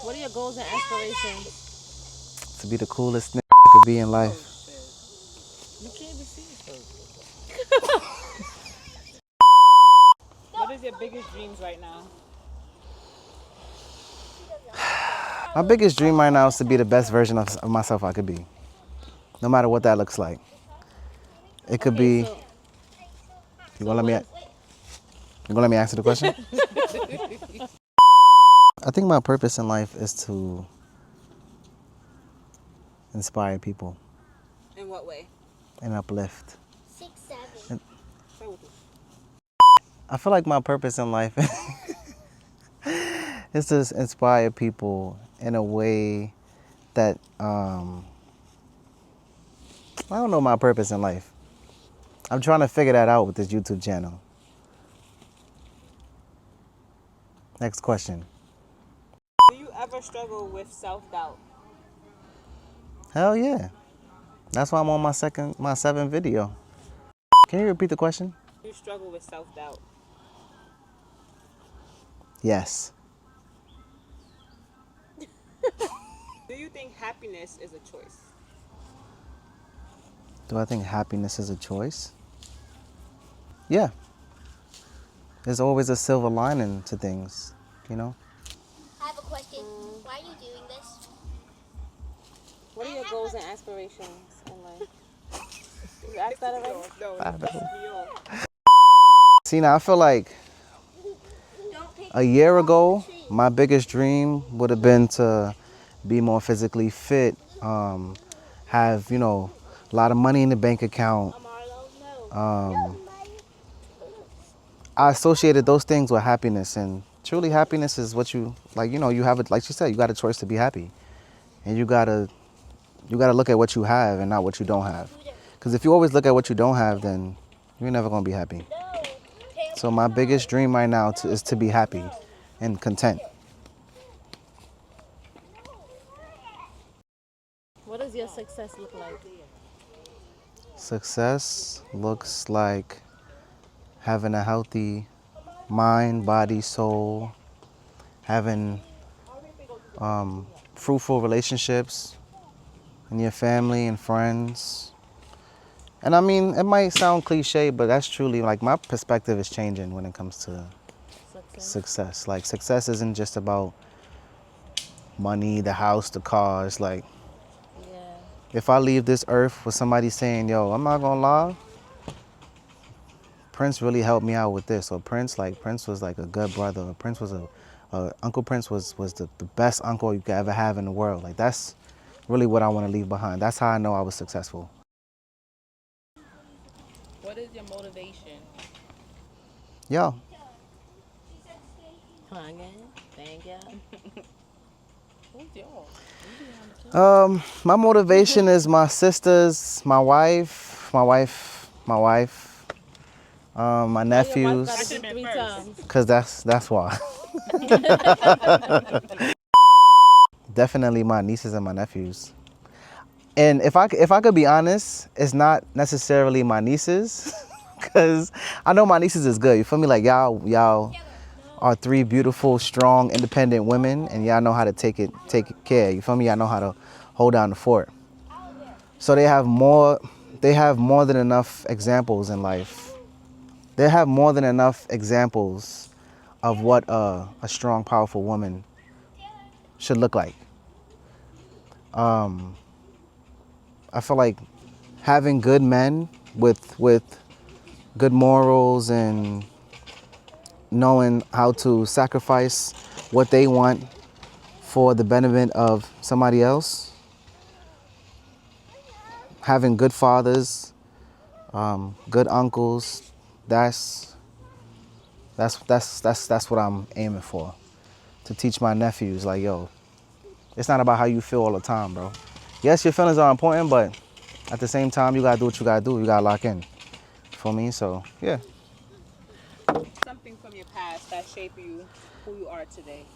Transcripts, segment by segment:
What are your goals and aspirations? To be the coolest nigga I could be in life. You can't be serious. What is your biggest dreams right now? My biggest dream right now is to be the best version of myself I could be. No matter what that looks like. It could be. You gonna let me answer the question? I think my purpose in life is to inspire people In what way? and uplift. 6, 7. I feel like my purpose in life is to inspire people in a way that I don't know my purpose in life. I'm trying to figure that out with this YouTube channel. Next question. Do you ever struggle with self-doubt? Hell yeah. That's why I'm on my 7th video. Can you repeat the question? Do you struggle with self-doubt? Yes. Do you think happiness is a choice? Do I think happiness is a choice? Yeah. There's always a silver lining to things, you know? I have a question. Why are you doing this? What are your goals and aspirations in life? You asked that already? No. See, now I feel like a year ago, my biggest dream would have been to be more physically fit, have, a lot of money in the bank account. I associated those things with happiness, and truly happiness is what you, you have it, like you said, you got a choice to be happy. And you gotta look at what you have and not what you don't have. Because if you always look at what you don't have, then you're never gonna be happy. So my biggest dream right now is to be happy and content. What does your success look like? Success looks like having a healthy mind, body, soul, having fruitful relationships in your family and friends. And I mean, it might sound cliche, but that's truly, like, my perspective is changing when it comes to success. Like, success isn't just about money, the house, the cars. Like, if I leave this earth with somebody saying, yo, I'm not gonna lie, Prince really helped me out with this. Or Prince was like a good brother. Or Prince was Uncle Prince was the best uncle you could ever have in the world. Like, that's really what I want to leave behind. That's how I know I was successful. What is your motivation? Yo. Thank you. My motivation is my sisters, my wife, my nephews. Cause that's why. Definitely my nieces and my nephews. And if I could be honest, it's not necessarily my nieces, cause I know my nieces is good. You feel me? Like, y'all are 3 beautiful, strong, independent women, and y'all know how to take care. You feel me? Y'all know how to hold down the fort. So they have more than enough examples in life. They have more than enough examples of what a strong, powerful woman should look like. I feel like having good men with good morals and knowing how to sacrifice what they want for the benefit of somebody else. Having good fathers, good uncles, that's what I'm aiming for. To teach my nephews, like, yo, it's not about how you feel all the time, bro. Yes, your feelings are important, but at the same time, you gotta do what you gotta do. You gotta lock in. For me, so yeah. Something from your past that shaped you who you are today.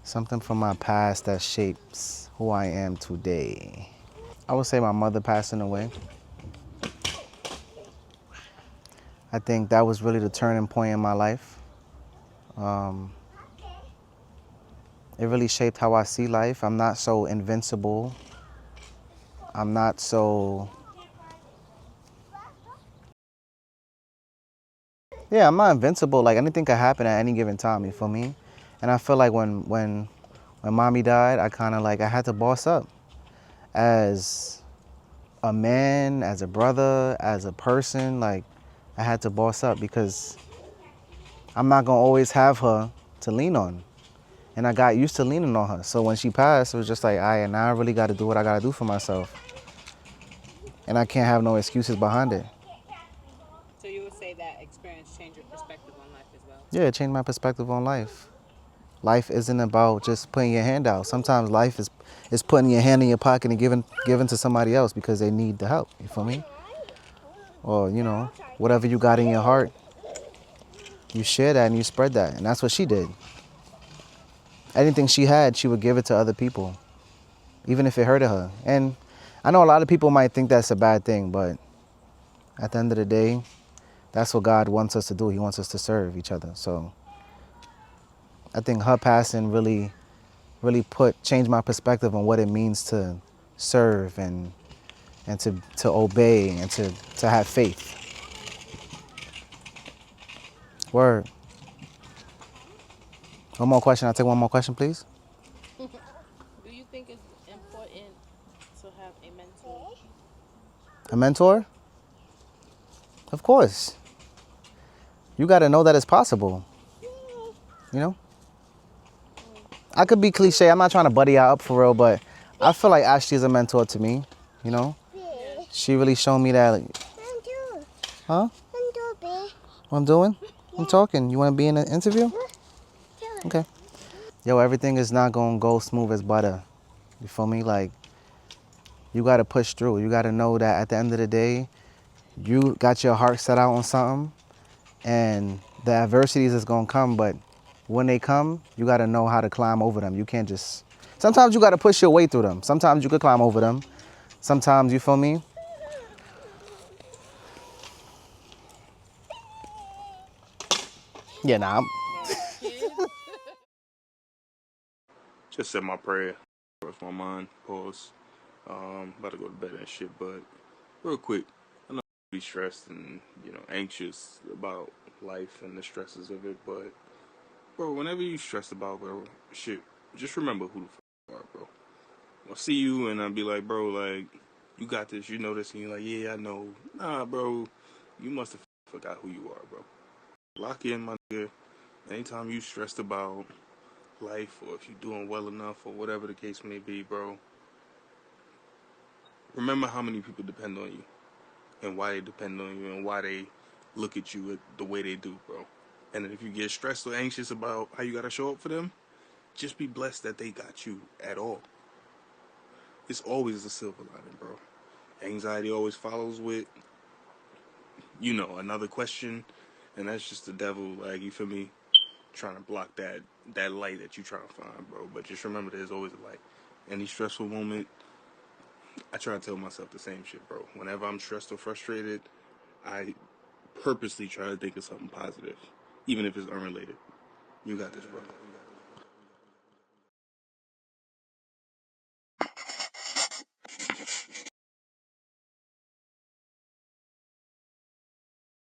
Something from my past that shapes who I am today. I would say my mother passing away. I think that was really the turning point in my life. It really shaped how I see life. I'm not so invincible. I'm not so... Yeah, I'm not invincible. Like, anything could happen at any given time, you feel me? And I feel like when mommy died, I kind of like, I had to boss up. As a man, as a brother, as a person, like, I had to boss up because I'm not gonna always have her to lean on. And I got used to leaning on her. So when she passed, it was just like, all right, now I really gotta do what I gotta do for myself. And I can't have no excuses behind it. So you would say that experience changed your perspective on life as well? Yeah, it changed my perspective on life. Life isn't about just putting your hand out. Sometimes life is putting your hand in your pocket and giving to somebody else because they need the help. You feel me? Or, you know, whatever you got in your heart, you share that and you spread that. And that's what she did. Anything she had, she would give it to other people, even if it hurted her. And I know a lot of people might think that's a bad thing, but at the end of the day, that's what God wants us to do. He wants us to serve each other. So I think her passing really changed my perspective on what it means to serve and to obey and to have faith. Word. One more question. I'll take one more question, please. Do you think it's important to have a mentor? A mentor? Of course. You got to know that it's possible. You know? I could be cliche. I'm not trying to buddy y'all up for real, but I feel like Ashley is a mentor to me. You know? She really showed me that. Like, huh? What I'm doing? I'm talking. You want to be in an interview? Okay. Yo, everything is not going to go smooth as butter. You feel me? Like, you got to push through. You got to know that at the end of the day, you got your heart set out on something, and the adversities is going to come, but when they come, you got to know how to climb over them. You can't just... Sometimes you got to push your way through them. Sometimes you could climb over them. Sometimes, you feel me? Yeah, nah. Just said my prayer. Cross my mind. Pause. About to go to bed and shit, but real quick, I know I'm stressed and anxious about life and the stresses of it, but bro, whenever you stressed about shit, just remember who the fuck you are, bro. I'll see you and I'll be like, bro, like you got this, you know this, and you're like, yeah, I know. Nah, bro, you must have forgot who you are, bro. Lock in, my nigga. Anytime you stressed about life or if you're doing well enough or whatever the case may be, bro, remember how many people depend on you and why they depend on you and why they look at you the way they do, bro. And if you get stressed or anxious about how you gotta show up for them, just be blessed that they got you at all. It's always a silver lining, bro. Anxiety always follows with, another question, and that's just the devil, like, you feel me, trying to block that light that you trying to find, bro. But just remember, there's always a light. Any stressful moment, I try to tell myself the same shit, bro. Whenever I'm stressed or frustrated, I purposely try to think of something positive, even if it's unrelated. You got this, bro.